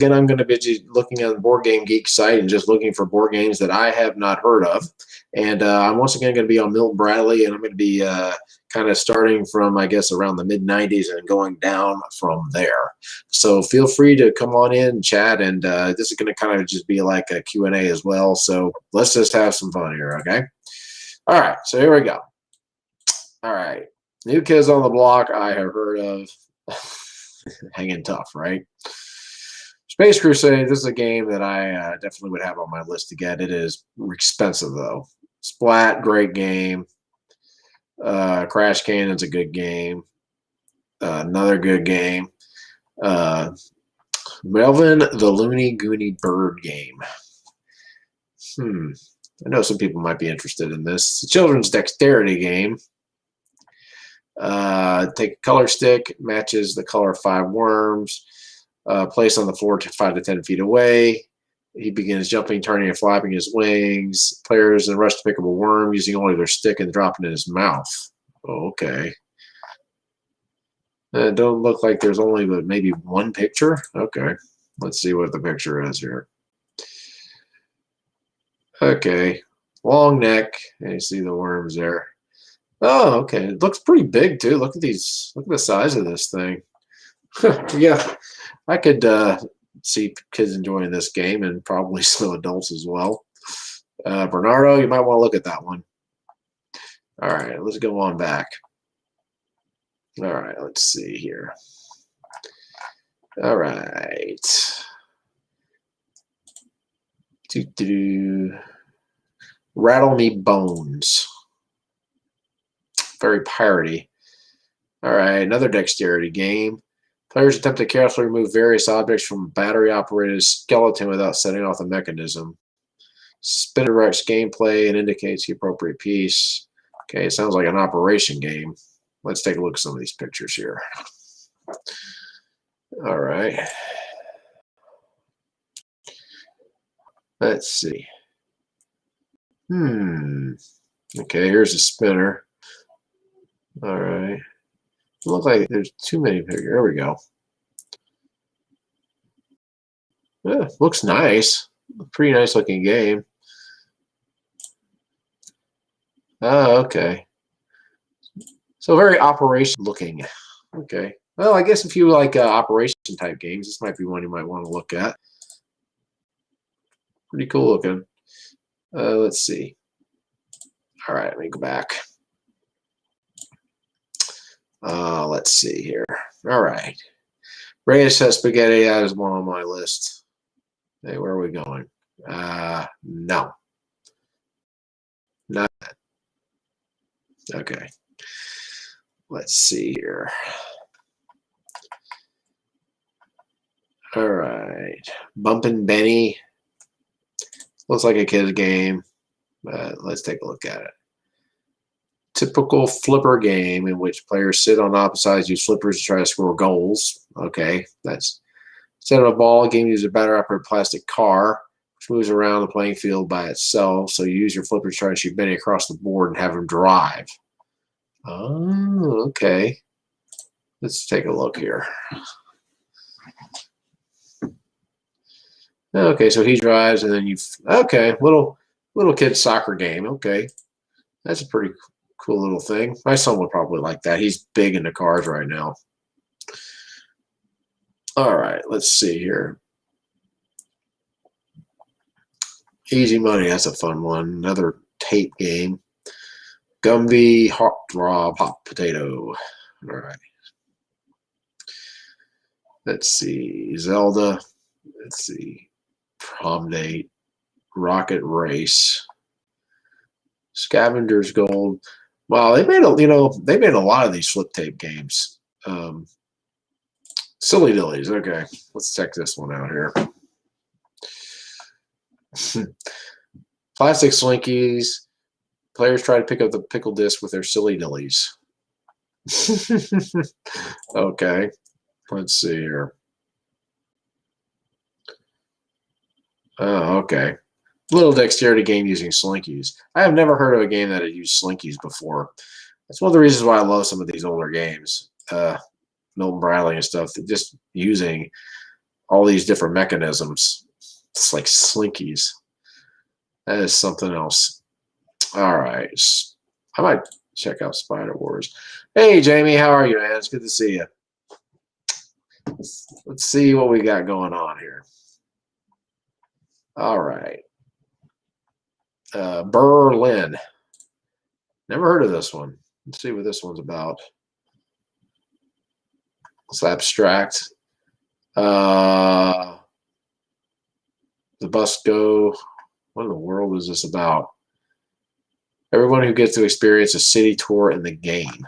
Again, I'm going to be looking at the Board Game Geek site and just looking for board games that I have not heard of. And I'm once again going to be on Milton Bradley, and I'm going to be kind of starting from, I guess, around the mid-90s and going down from there. So feel free to come on in and chat, and this is going to kind of just be like a Q&A as well. So let's just have some fun here, okay? All right, so here we go. All right, New Kids on the Block I have heard of. Hanging tough, right? Space Crusade, this is a game that I definitely would have on my list to get. It is expensive, though. Splat, great game. Crash Cannon's a good game. Another good game. Melvin the Looney Goonie Bird game. I know some people might be interested in this. It's a children's dexterity game. Take a color stick, matches the color of 5 worms. Place on the floor 5 to 10 feet away. He begins jumping, turning, and flapping his wings. Players then rush to pick up a worm using only their stick and drop it in his mouth. Oh, okay. It don't look like there's only but maybe one picture. Okay. Let's see what the picture is here. Okay. Long neck. And you see the worms there. Oh, okay. It looks pretty big, too. Look at these. Look at the size of this thing. Yeah. I could see kids enjoying this game, and probably some adults as well. Bernardo, you might want to look at that one. All right, let's go on back. All right, let's see here. All right. Rattle Me Bones. Very piratey. All right, another dexterity game. Players attempt to carefully remove various objects from a battery-operated skeleton without setting off the mechanism. Spin directs gameplay and indicates the appropriate piece. Okay, it sounds like an operation game. Let's take a look at some of these pictures here. All right. Let's see. Okay, here's a spinner. All right. It looks like there's too many pictures. There we go. Yeah, looks nice. Pretty nice looking game. Oh, okay. So very operation looking. Okay. Well, I guess if you like operation type games, this might be one you might want to look at. Pretty cool looking. Let's see. All right, let me go back. Let's see here. All right. Ready to set spaghetti. That is one on my list. Hey, where are we going? No. Not that. Okay. Let's see here. All right. Bumpin' Benny. Looks like a kid's game, but let's take a look at it. Typical flipper game in which players sit on opposite sides, use flippers to try to score goals. Okay, that's instead of a ball, game uses a battery operated plastic car which moves around the playing field by itself. So you use your flippers to try to shoot Benny across the board and have him drive. Oh, okay. Let's take a look here. Okay, so he drives and then you. Okay, little kid soccer game. Okay, that's a pretty cool little thing. My son would probably like that. He's big into cars right now. All right, let's see here. Easy Money, that's a fun one. Another tape game. Gumby Hot Rob Hot Potato. All right. Let's see. Zelda. Let's see. Prom Date. Rocket Race. Scavenger's Gold. Wow, they made a lot of these flip tape games. Silly Dillies. Okay, let's check this one out here. Plastic Slinkies. Players try to pick up the pickle disc with their Silly Dillies. Okay, let's see here. Oh, okay. Little dexterity game using Slinkies. I have never heard of a game that had used Slinkies before. That's one of the reasons why I love some of these older games. Milton Bradley and stuff. Just using all these different mechanisms. It's like slinkies. That is something else. All right. I might check out Spider Wars. Hey, Jamie, how are you, man? It's good to see you. Let's see what we got going on here. All right. Berlin. Never heard of this one. Let's see what this one's about. It's abstract. The bus go. What in the world is this about? Everyone who gets to experience a city tour in the game.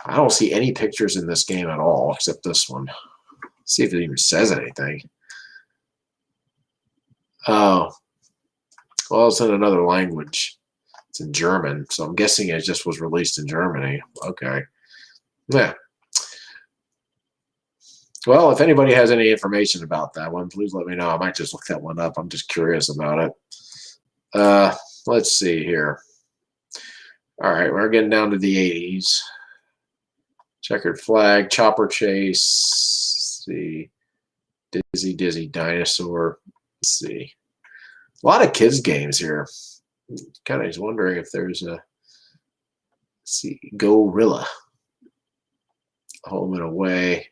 I don't see any pictures in this game at all except this one. Let's see if it even says anything. Oh. Well, it's in another language. It's in German, so I'm guessing it just was released in Germany. Okay. Yeah. Well, if anybody has any information about that one, please let me know. I might just look that one up. I'm just curious about it. Let's see here. All right, we're getting down to the 80s. Checkered flag, chopper chase. Let's see. Dizzy Dinosaur. Let's see. A lot of kids games here. Kind of just wondering if there's a, let's see, Gorilla. Home and Away.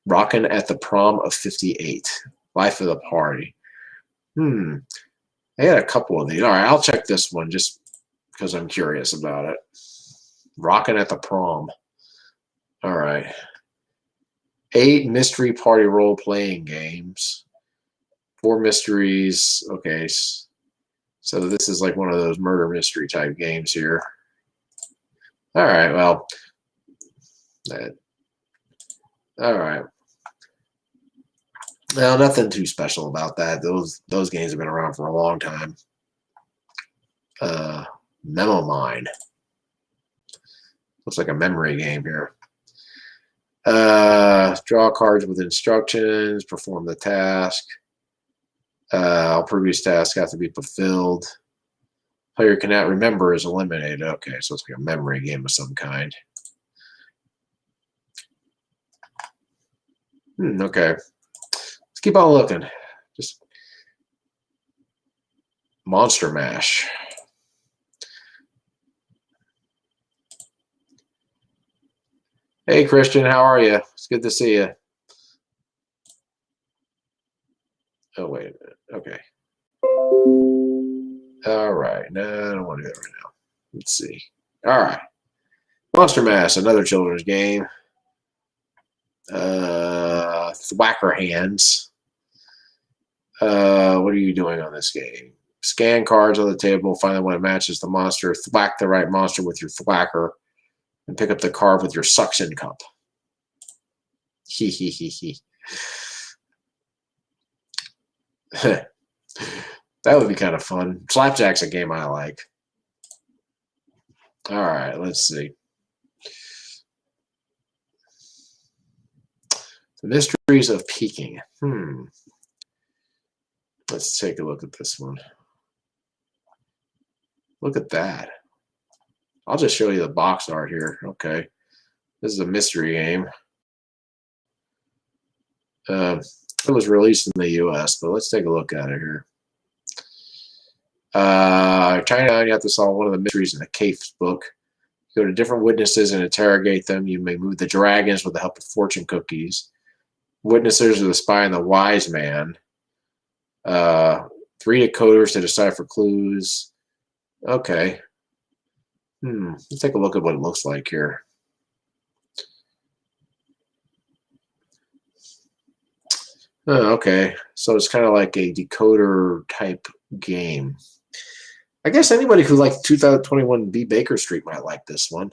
Rockin' at the Prom of 58. Life of the Party. I got a couple of these. All right, I'll check this one just because I'm curious about it. Rockin' at the Prom. All right. 8 mystery party role-playing games. 4 mysteries. Okay. So this is like one of those murder mystery type games here. All right, well. All right. Well, nothing too special about that. Those games have been around for a long time. Memo Mine. Looks like a memory game here. Draw cards with instructions. Perform the task. All previous tasks have to be fulfilled. Player cannot remember is eliminated. Okay, so it's like a memory game of some kind. Okay. Let's keep on looking. Just Monster Mash. Hey, Christian, how are you? It's good to see you. Oh, wait a minute. Okay. All right. No, I don't want to do that right now. Let's see. All right. Monster Mash, another children's game. Thwacker Hands. What are you doing on this game? Scan cards on the table, find the one that matches the monster, thwack the right monster with your thwacker, and pick up the card with your suction cup. Hee hee hee hee. That would be kind of fun. Slapjack's a game I like. All right, let's see. The Mysteries of Peking. Let's take a look at this one. Look at that. I'll just show you the box art here. Okay. This is a mystery game. It was released in the US, but let's take a look at it here. China, you have to solve one of the mysteries in the case book. Go to different witnesses and interrogate them. You may move the dragons with the help of fortune cookies. Witnesses are the spy and the wise man. 3 decoders to decipher clues. Okay. Let's take a look at what it looks like here. Oh, okay. So it's kind of like a decoder type game. I guess anybody who liked 2021 B. Baker Street might like this one.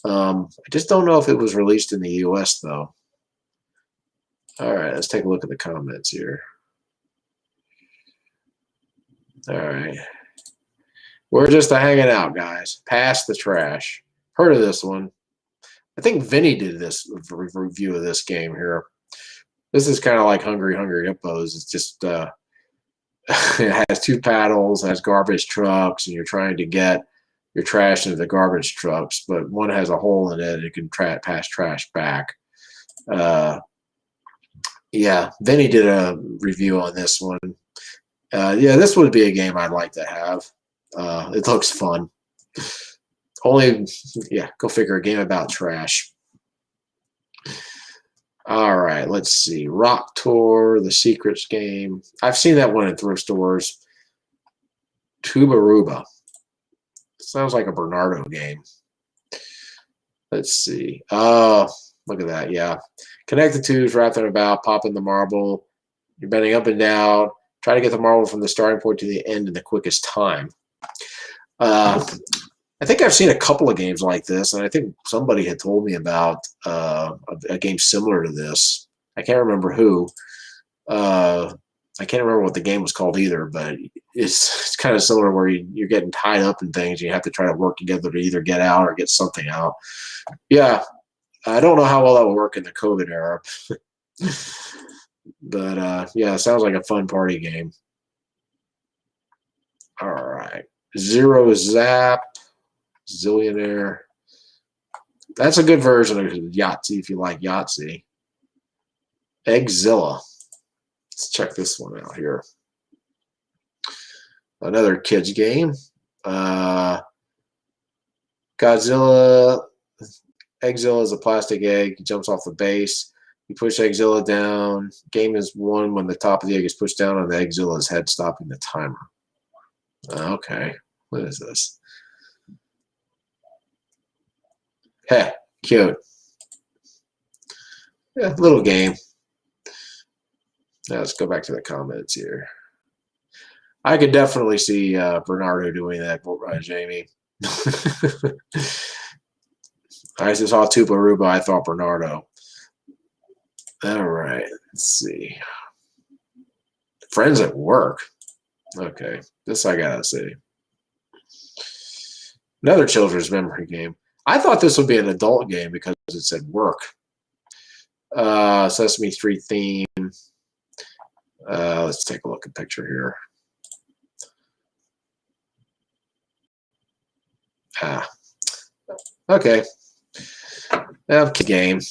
I just don't know if it was released in the US though. All right, let's take a look at the comments here. All right. We're just hanging out, guys. Pass the trash. Heard of this one. I think Vinny did this review of this game here. This is kind of like Hungry Hippos. It's just it has 2 paddles, has garbage trucks, and you're trying to get your trash into the garbage trucks, but one has a hole in it and it can pass trash back. Yeah, Vinny did a review on this one. Yeah, this would be a game I'd like to have. It looks fun. Only, yeah, go figure, a game about trash. All right, let's see. Rock Tour, the Secrets game. I've seen that one in thrift stores. Tubaruba. Sounds like a Bernardo game. Let's see. Oh, look at that. Yeah. Connect the tubes, wrap them about, pop in the marble. You're bending up and down. Try to get the marble from the starting point to the end in the quickest time. I think I've seen a couple of games like this, and I think somebody had told me about a game similar to this. I can't remember who. I can't remember what the game was called either, but it's kind of similar where you're getting tied up in things. You have to try to work together to either get out or get something out. Yeah, I don't know how well that will work in the COVID era. But, yeah, it sounds like a fun party game. All right. Zero Zap. Zillionaire. That's a good version of Yahtzee if you like Yahtzee. Eggzilla. Let's check this one out here. Another kids game. Godzilla. Eggzilla is a plastic egg. He jumps off the base. You push Eggzilla down. Game is won when the top of the egg is pushed down on the Eggzilla's head, stopping the timer. Okay. What is this? Hey, cute. Yeah, little game. Now let's go back to the comments here. I could definitely see Bernardo doing that, Jamie. I just saw Tuparuba. I thought Bernardo. All right, let's see. Friends at work. Okay, this I gotta see. Another children's memory game. I thought this would be an adult game because it said work. Sesame Street theme. Let's take a look at the picture here. Okay. Game.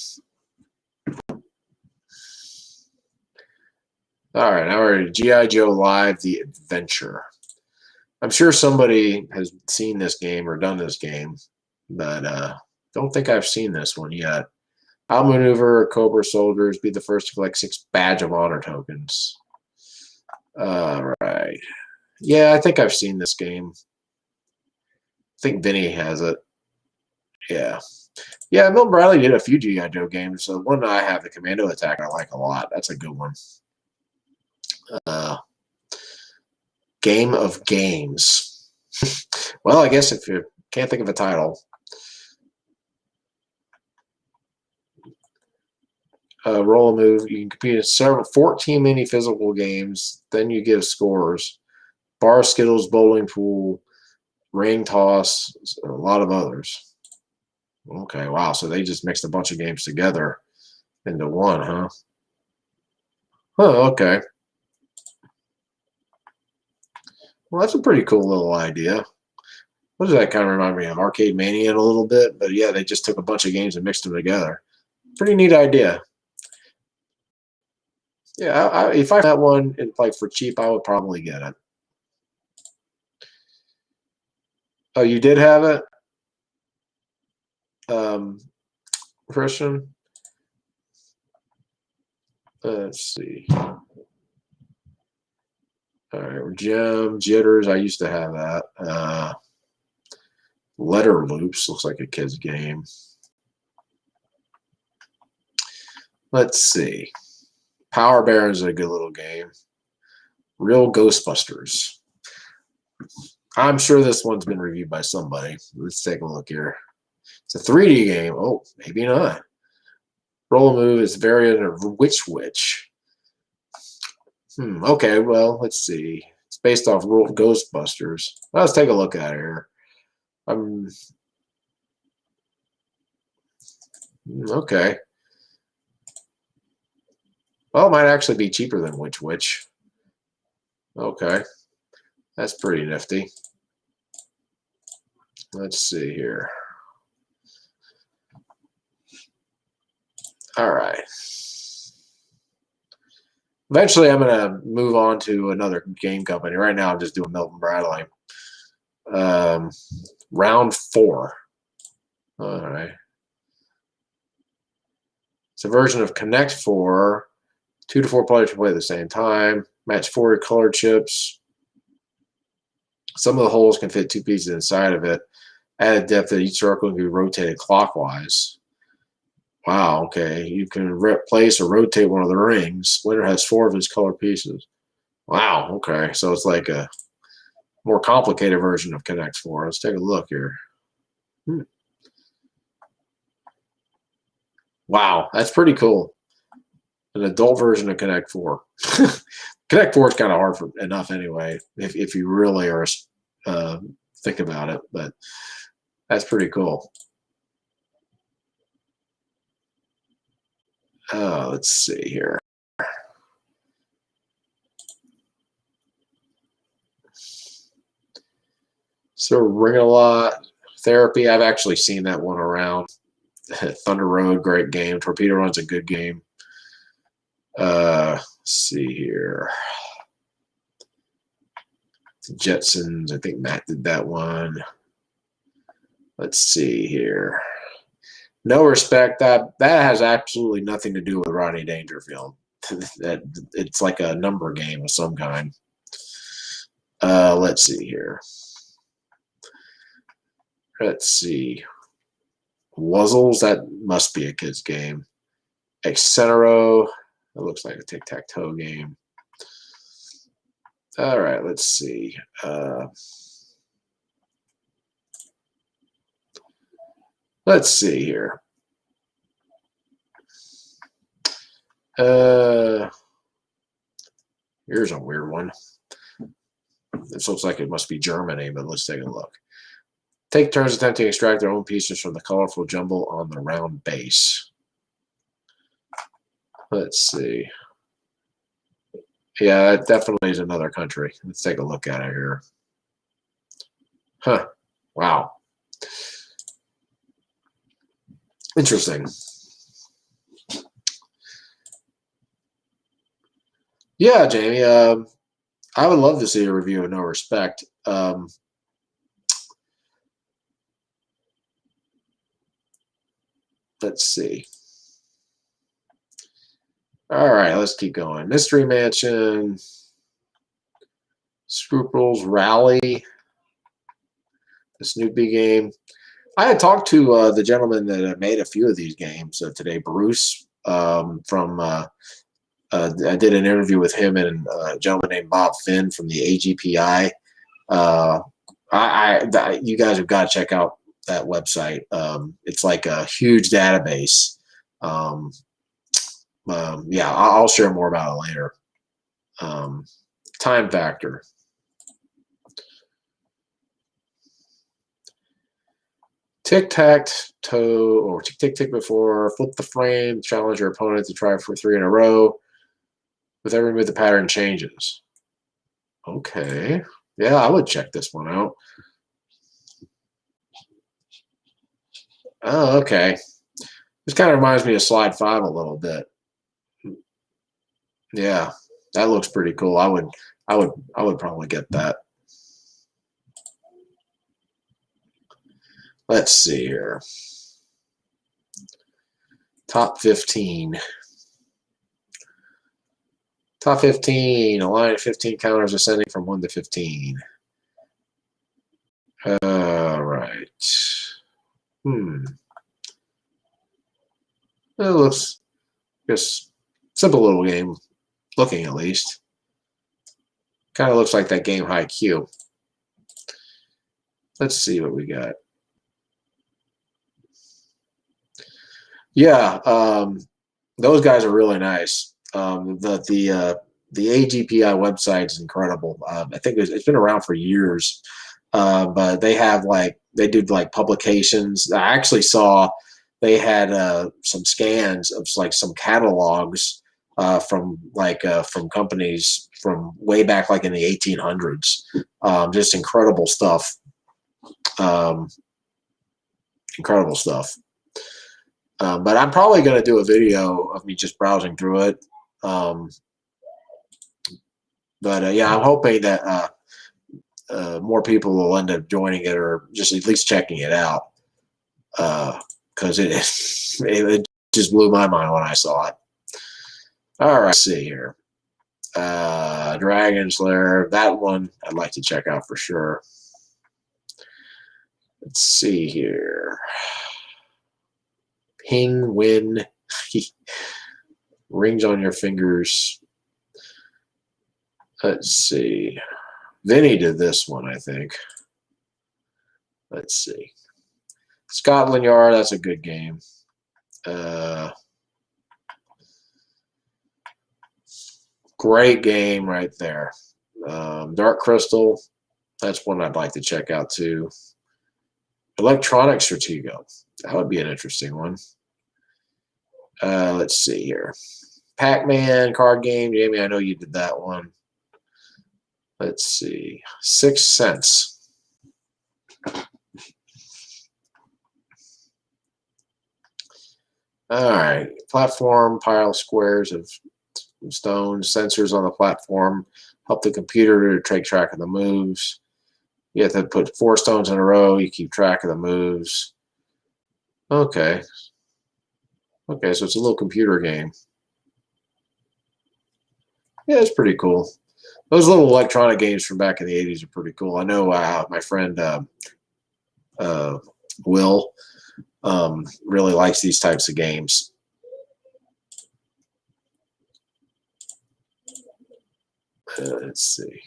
All right, now we're at G.I. Joe Live: The Adventure. I'm sure somebody has seen this game or done this game, but don't think I've seen this one yet. Outmaneuver Cobra soldiers. Be the first to collect 6 Badge of Honor tokens. All right. Yeah, I think I've seen this game. I think Vinny has it. Yeah. Yeah, Milton Bradley did a few G.I. Joe games. So one I have, the Commando Attack, I like a lot. That's a good one. Game of Games. Well, I guess if you can't think of a title. Roll a move. You can compete in 14 mini physical games. Then you give scores. Bar Skittles, bowling pool, ring toss, a lot of others. Okay, wow. So they just mixed a bunch of games together into one, huh? Oh, okay. Well, that's a pretty cool little idea. What does that kind of remind me of? Arcade Mania a little bit, but yeah, they just took a bunch of games and mixed them together. Pretty neat idea. Yeah, if I found that one like for cheap, I would probably get it. Oh, you did have it, Christian? Let's see. All right, Gem Jitters. I used to have that. Letter Loops looks like a kid's game. Let's see. Powerbear is a good little game. Real Ghostbusters. I'm sure this one's been reviewed by somebody. Let's take a look here. It's a 3D game. Oh, maybe not. Roll a move is variant of Witch Witch. Okay, well, let's see. It's based off Real Ghostbusters. Let's take a look at it here. Okay. Well, it might actually be cheaper than Witch Witch. Okay. That's pretty nifty. Let's see here. All right. Eventually, I'm going to move on to another game company. Right now, I'm just doing Milton Bradley. Round 4. All right. It's a version of Connect 4. 2 to 4 players can play at the same time. Match 4 colored chips. Some of the holes can fit 2 pieces inside of it. Added depth of each circle can be rotated clockwise. Wow, okay. You can replace or rotate one of the rings. Winner has 4 of his colored pieces. Wow, okay. So it's like a more complicated version of Connect 4. Let's take a look here. Wow, that's pretty cool. An adult version of Connect 4. Connect 4 is kind of hard enough anyway, if you really are think about it, but that's pretty cool. Let's see here. So Ring-a-Lot, Therapy. I've actually seen that one around. Thunder Road, great game. Torpedo Runs, a good game. Let's see here. The Jetsons, I think Matt did that one. Let's see here. No Respect, that has absolutely nothing to do with Rodney Dangerfield. It's like a number game of some kind. Let's see here. Let's see. Wuzzles, that must be a kid's game. Excenero, it looks like a tic-tac-toe game. All right, let's see. Let's see here. Here's a weird one. This looks like it must be Germany, but let's take a look. Take turns attempting to extract their own pieces from the colorful jumble on the round base. Let's see. Yeah, it definitely is another country. Let's take a look at it here. Huh. Wow. Interesting. Yeah, Jamie. I would love to see a review of No Respect. Let's see. All right, let's keep going. Mystery Mansion, Scruples, Rally, the Snoopy game. I had talked to the gentleman that made a few of these games today, Bruce. I did an interview with him and a gentleman named Bob Finn from the AGPI. You guys have got to check out that website. It's like a huge database. Yeah, I'll share more about it later. Time Factor. Tic-tac-toe or tick-tick-tick before. Flip the frame. Challenge your opponent to try for 3 in a row. With every move, the pattern changes. Okay. Yeah, I would check this one out. Oh, okay. This kind of reminds me of Slide 5 a little bit. Yeah, that looks pretty cool. I would probably get that. Let's see here. Top 15. Top 15. A line of 15 counters ascending from 1 to 15. All right. It looks just simple little game, looking at least. Kind of looks like that game High Q. Let's see what we got. Yeah, those guys are really nice. The AGPI website is incredible. I think it's been around for years, but they have they do publications. I actually saw they had some scans of some catalogs from companies from way back in the 1800s. Just incredible stuff. Incredible stuff. But I'm probably going to do a video of me just browsing through it. Yeah, I'm hoping that more people will end up joining it or just at least checking it out. Because it just blew my mind when I saw it. All right, let's see here. Dragon Slayer, that one I'd like to check out for sure. Let's see here. Ping Win. Rings on your fingers. Let's see. Vinny did this one, I think. Let's see. Scotland Yard, that's a good game. Great game right there. Dark Crystal, that's one I'd like to check out too. Electronic Stratego, that would be an interesting one. Let's see here. Pac-Man card game, Jamie, I know you did that one. Let's see. Sixth Sense. All right. Platform, pile of squares of stones, sensors on the platform, help the computer to take track of the moves. You have to put 4 stones in a row. You keep track of the moves. Okay. Okay, so it's a little computer game. Yeah, it's pretty cool. Those little electronic games from back in the 80s are pretty cool. I know my friend Will really likes these types of games. Let's see.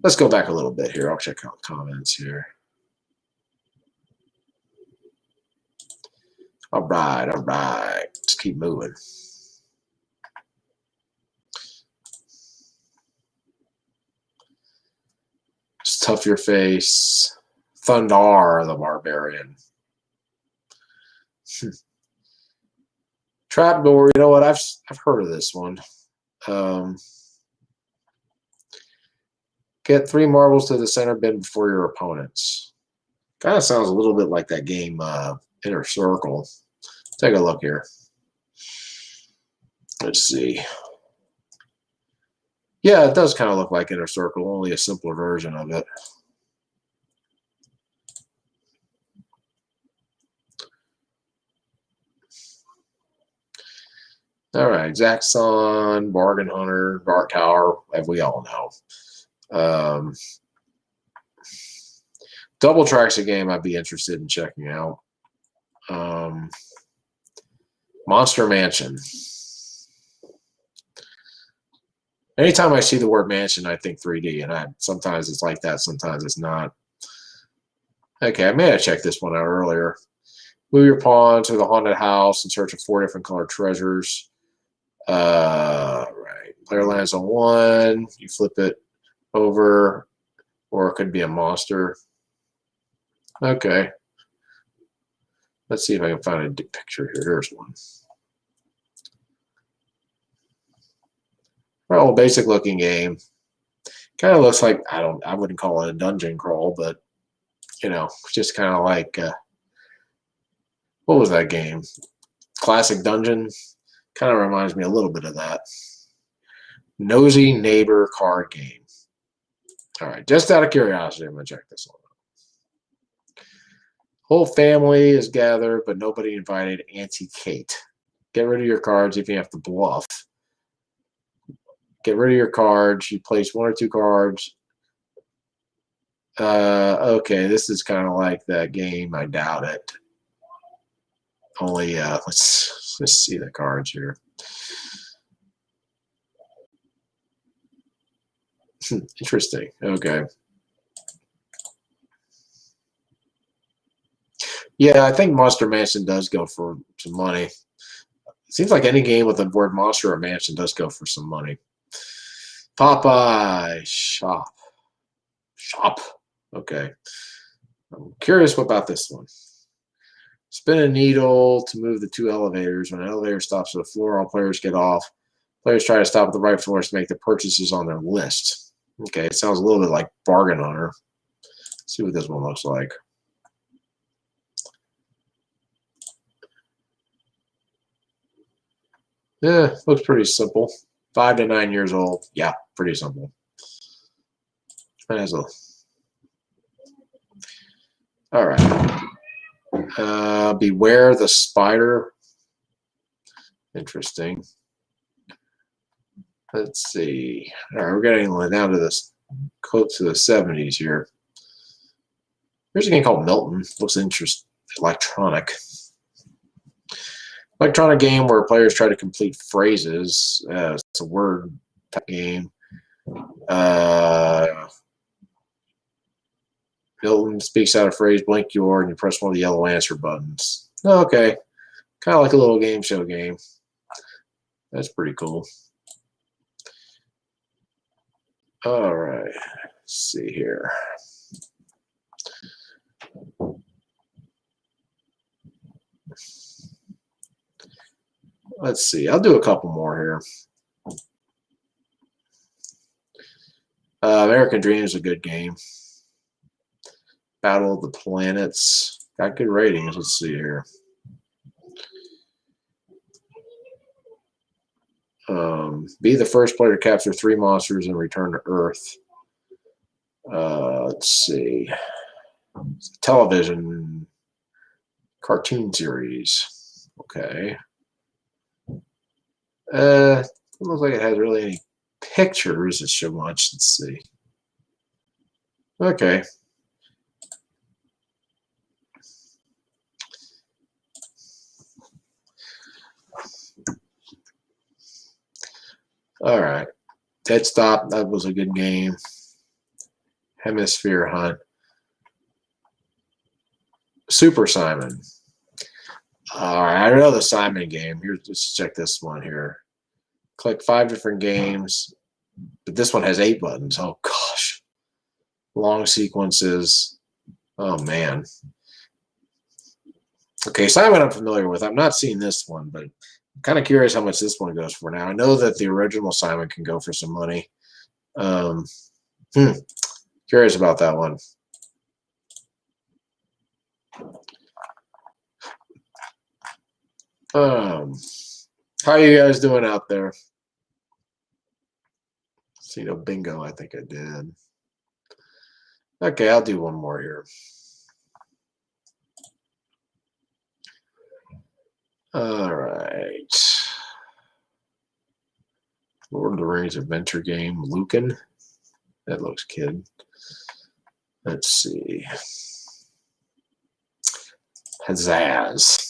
Let's go back a little bit here. I'll check out comments here. All right, all right. Let's keep moving. Stuff your face. Thundar, the barbarian. Trapdoor. You know what? I've heard of this one. Get 3 marbles to the center bin before your opponents. Kind of sounds a little bit like that game Inner Circle. Take a look here. Let's see. Yeah, it does kind of look like Inner Circle, only a simpler version of it. All right, Zaxxon, Bargain Hunter, Dark Tower, as we all know. Double Track's a game I'd be interested in checking out. Monster Mansion. Anytime I see the word mansion, I think 3D, and sometimes it's like that, sometimes it's not. Okay, I may have checked this one out earlier. Move your pawn to the haunted house in search of 4 different colored treasures. Right. Player lands on 1. You flip it over, or it could be a monster. Okay. Let's see if I can find a picture here. Here's one. Well, basic looking game. Kind of looks like, I wouldn't call it a dungeon crawl, but you know, just kind of like what was that game? Classic Dungeon. Kind of reminds me a little bit of that. Nosy Neighbor card game. All right, just out of curiosity, I'm gonna check this one out. Whole family is gathered, but nobody invited Auntie Kate. Get rid of your cards if you have to bluff. Get rid of your cards. You place 1 or 2 cards. Okay, this is kind of like that game. I doubt it. Only let's see the cards here. Interesting. Okay. Yeah, I think Monster Mansion does go for some money. It seems like any game with the word monster or mansion does go for some money. Popeye shop. Shop. Okay. I'm curious about this one. Spin a needle to move the 2 elevators. When an elevator stops at the floor, all players get off. Players try to stop at the right floors to make the purchases on their list. Okay, it sounds a little bit like Bargain Hunter. Let's see what this one looks like. Yeah, looks pretty simple. 5 to 9 years old. Yeah, pretty simple. All right. Beware the spider. Interesting. Let's see. All right, we're getting down to this close to the 70s here. There's a game called Milton. Looks interesting. Electronic game where players try to complete phrases. It's a word type game. Milton speaks out a phrase, blink your, and you press one of the yellow answer buttons. Okay. Kind of like a little game show game. That's pretty cool. All right. Let's see here. Let's see. I'll do a couple more here. American Dream is a good game. Battle of the Planets. Got good ratings. Let's see here. Be the first player to capture 3 monsters and return to Earth. Let's see. Television cartoon series. Okay. It looks like it has really any pictures as so much. Let's see. Okay. All right. Dead Stop. That was a good game. Hemisphere Hunt. Super Simon. All right. I know the Simon game. Here, let's check this one here. Click 5 different games, but this one has 8 buttons. Oh gosh. Long sequences. Oh man. Okay, Simon I'm familiar with. I'm not seeing this one, but I'm kind of curious how much this one goes for now. I know that the original Simon can go for some money. Curious about that one. How are you guys doing out there? See no bingo, I think I did. Okay, I'll do one more here. All right. Lord of the Rings adventure game, Lucan. That looks kid. Let's see. Pizzazz.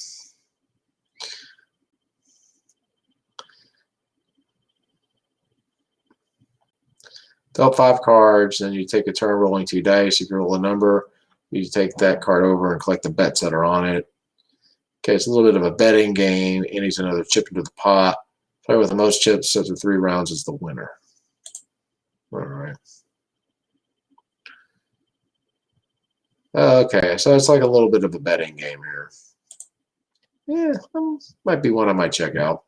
Dealt 5 cards, then you take a turn rolling 2 dice. If you roll a number, you take that card over and collect the bets that are on it. Okay, it's a little bit of a betting game. And he's another chip into the pot. Player with the most chips after 3 rounds is the winner. All right. Okay, so it's like a little bit of a betting game here. Yeah, might be one I might check out.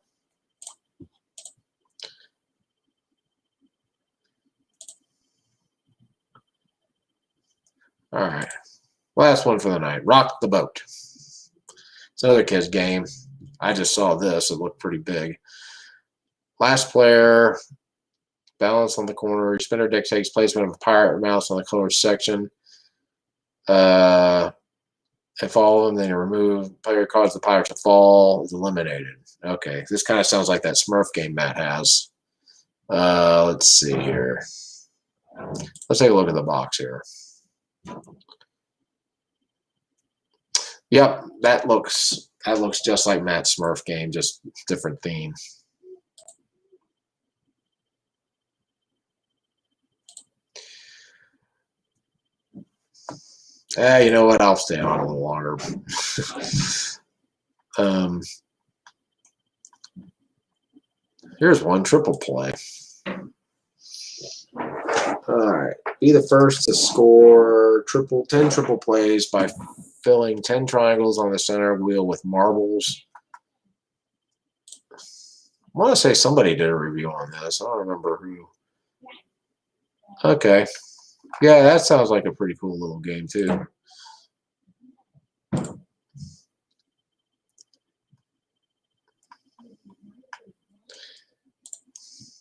All right. Last one for the night. Rock the Boat. It's another kid's game. I just saw this. It looked pretty big. Last player. Balance on the corner. Spinner deck takes placement of a pirate mouse on the color section. If all of them, then you remove. Player causes the pirate to fall. Is eliminated. Okay. This kind of sounds like that Smurf game Matt has. Let's see here. Let's take a look at the box here. Yep, that looks just like Matt's Smurf game, just different theme. You know what? I'll stay on a little longer. Here's one triple play. All right. Be the first to score 10 triple plays by filling 10 triangles on the center wheel with marbles. I want to say somebody did a review on this. I don't remember who. Okay. Yeah, that sounds like a pretty cool little game, too.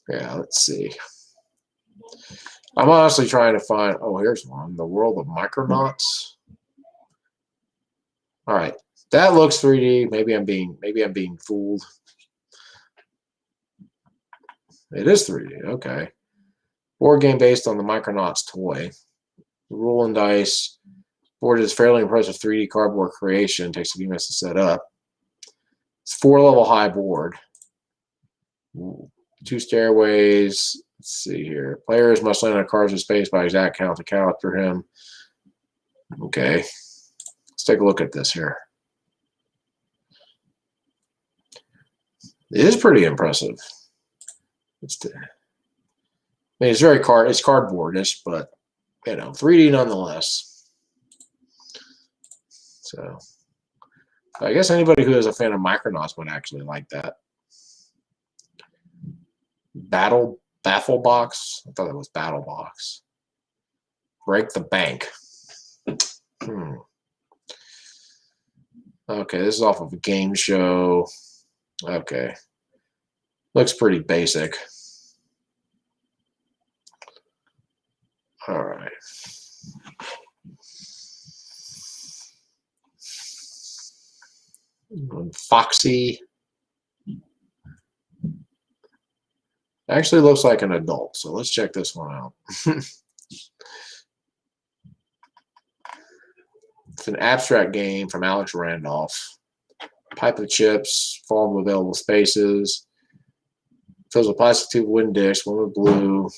Yeah, let's see. I'm honestly trying to find. Oh, here's one. The World of Micronauts. All right, that looks 3D. Maybe I'm being fooled. It is 3D. Okay. Board game based on the Micronauts toy. The Roland dice. Board is fairly impressive 3D cardboard creation. Takes a few minutes to set up. It's 4-level high board. Ooh. 2 stairways. Let's see here. Players must land on cards in space by exact count to count for him. Okay. Let's take a look at this here. It is pretty impressive. It's very it's cardboardish, but you know, 3D nonetheless. So I guess anybody who is a fan of Micronauts would actually like that. Baffle Box. I thought it was Battle Box. Break the Bank. Okay, this is off of a game show. Okay. Looks pretty basic. All right. Foxy. Actually looks like an adult, so let's check this one out. It's an abstract game from Alex Randolph. Pipe of chips, fall into available spaces. Fills with plastic tube, wooden dish, one with blue.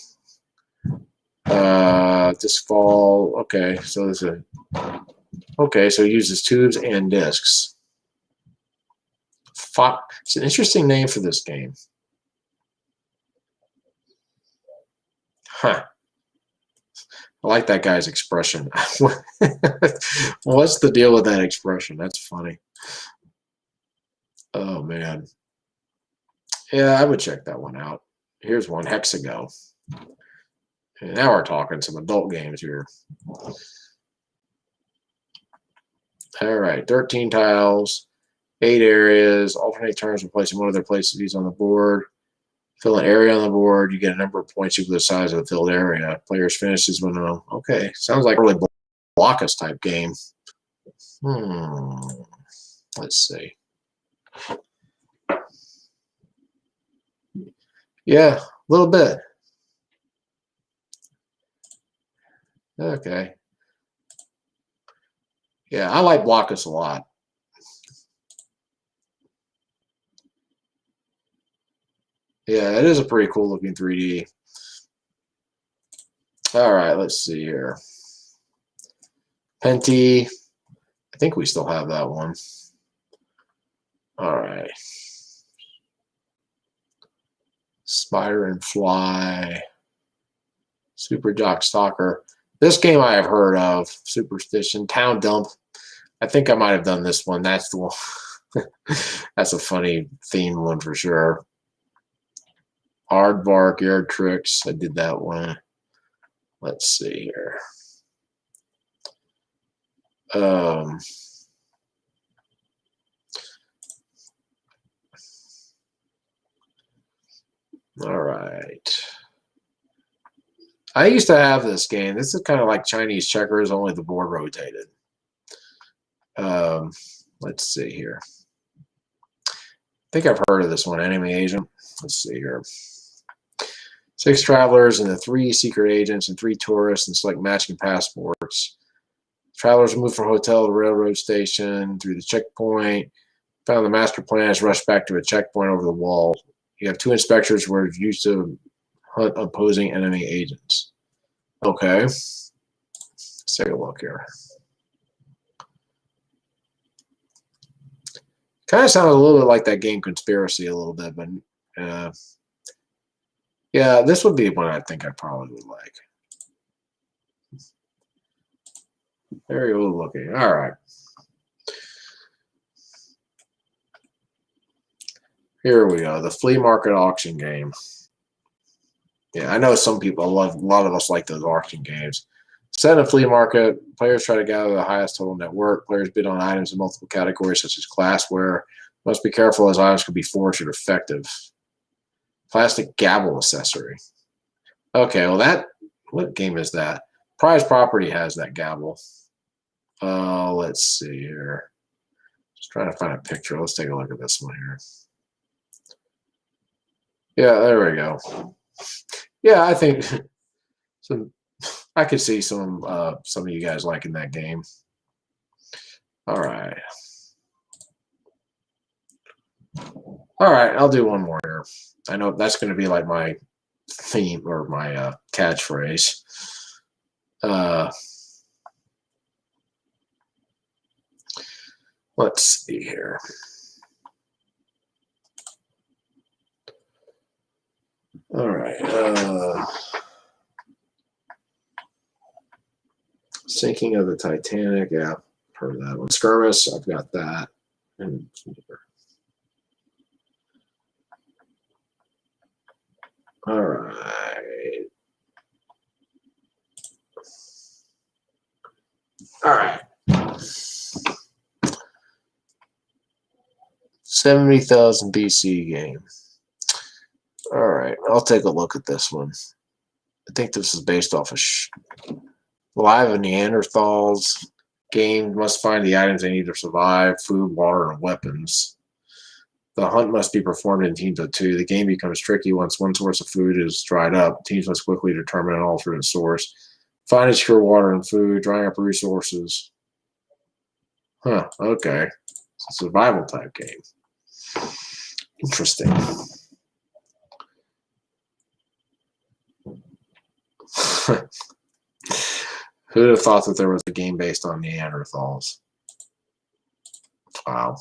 This fall. Okay, so there's a. Okay, so it uses tubes and discs. It's an interesting name for this game. Huh. I like that guy's expression. What's the deal with that expression? That's funny. Oh, man. Yeah, I would check that one out. Here's one, Hexagon. And now we're talking some adult games here. All right, 13 tiles, 8 areas, alternate turns replacing one of their places on the board. Fill an area on the board. You get a number of points equal to the size of the filled area. Players finishes when okay. Sounds like a really block-us type game. Let's see. Yeah, a little bit. Okay. Yeah, I like block-us a lot. Yeah, it is a pretty cool looking 3D. All right, let's see here. Penty. I think we still have that one. All right. Spider and Fly. Super Jock Stalker. This game I have heard of. Superstition. Town Dump. I think I might have done this one. That's the one. That's a funny theme one for sure. Aardvark, Air Tricks. I did that one. Let's see here. All right. I used to have this game. This is kind of like Chinese checkers, only the board rotated. Let's see here. I think I've heard of this one, Enemy Agent. Let's see here. 6 travelers and the 3 secret agents and 3 tourists and select matching passports. Travelers move from hotel to railroad station through the checkpoint. Found the master plan is rushed back to a checkpoint over the wall. You have 2 inspectors who are used to hunt opposing enemy agents. Okay. Let's take a look here. Kind of sounded a little bit like that game Conspiracy a little bit, but yeah, this would be one I think I probably would like. Very old looking. All right. Here we go. The flea market auction game. Yeah, I know some people love. A lot of us like those auction games. Set in a flea market, players try to gather the highest total net worth. Players bid on items in multiple categories such as glassware. Must be careful as items could be forged or defective. Plastic gavel accessory. Okay, well what game is that? Prize Property has that gavel. Let's see here. Just trying to find a picture. Let's take a look at this one here. Yeah, there we go. Yeah, I think I could see some of you guys liking that game. All right. All right, I'll do one more here. I know that's going to be like my theme or my catchphrase. Let's see here. All right. Sinking of the Titanic. Yeah, heard that one. Skirmish. I've got that. And all right. All right. 70,000 BC game. All right. I'll take a look at this one. I think this is based off of Live of Neanderthals. Game must find the items they need to survive, food, water, and weapons. The hunt must be performed in teams of 2. The game becomes tricky once one source of food is dried up. Teams must quickly determine an alternate source. Find and secure water and food, drying up resources. Huh, okay. It's a survival type game. Interesting. Who'd have thought that there was a game based on Neanderthals? Wow.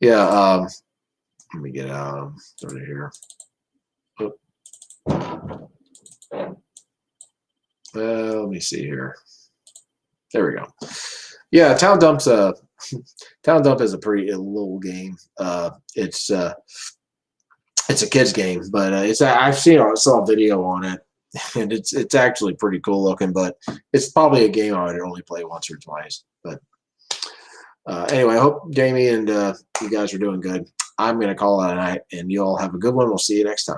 Yeah, let me get out over here. Oh. Let me see here. There we go. Yeah, Town Dump is a pretty little game. It's a kid's game, but I saw a video on it, and it's actually pretty cool looking. But it's probably a game I would only play once or twice. But anyway, I hope Jamie and you guys are doing good. I'm gonna call it a night, and you all have a good one. We'll see you next time.